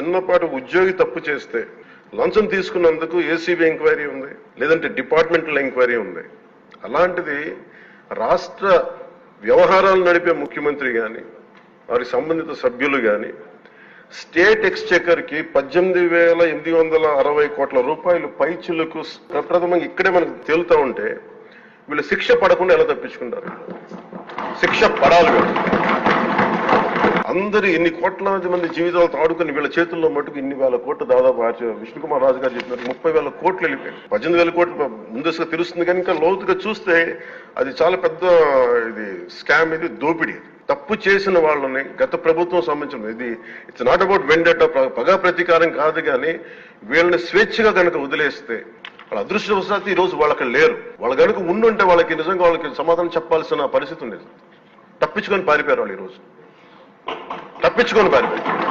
చిన్నపాటి ఉద్యోగి తప్పు చేస్తే లంచం తీసుకున్నందుకు ఏసీబీ ఎంక్వైరీ ఉంది, లేదంటే డిపార్ట్మెంటల్ ఎంక్వైరీ ఉంది. అలాంటిది రాష్ట్ర వ్యవహారాలు నడిపే ముఖ్యమంత్రి కానీ వారికి సంబంధిత సభ్యులు కానీ స్టేట్ ఎక్స్చెకర్ కి 18,860 కోట్ల రూపాయలు పైచులకు ప్రప్రథమంగా ఇక్కడే మనకు తేలుతా ఉంటే వీళ్ళు శిక్ష పడకుండా ఎలా తప్పించుకుంటారు? శిక్ష పడాలి. అందరూ ఇన్ని కోట్లాది మంది జీవితాలతో ఆడుకుని వీళ్ళ చేతుల్లో మటుకు ఇన్ని వేల కోట్లు దాదాపు విష్ణుకుమార్ రాజు గారు చెప్పినట్టు 30,000 కోట్లు వెళ్ళిపోయాయి. 18,000 కోట్లు ముందస్తుగా తెలుస్తుంది కానీ ఇంకా లోతుగా చూస్తే అది చాలా పెద్ద ఇది స్కామ్, ఇది దోపిడీ. తప్పు చేసిన వాళ్ళని గత ప్రభుత్వం సంబంధించిన ఇది ఇట్స్ నాట్ అబౌట్ వెండట పగా ప్రతీకారం కాదు, కానీ వీళ్ళని స్వేచ్ఛగా కనుక వదిలేస్తే వాళ్ళ అదృష్టవశాత్తు ఈ రోజు వాళ్ళకి లేరు. వాళ్ళు కనుక ఉండుంటే వాళ్ళకి నిజంగా వాళ్ళకి సమాధానం చెప్పాల్సిన పరిస్థితి ఉండేది. తప్పించుకొని పారిపోయారు వాళ్ళు, ఈ రోజు తప్పించుకొని పారిపోయారు.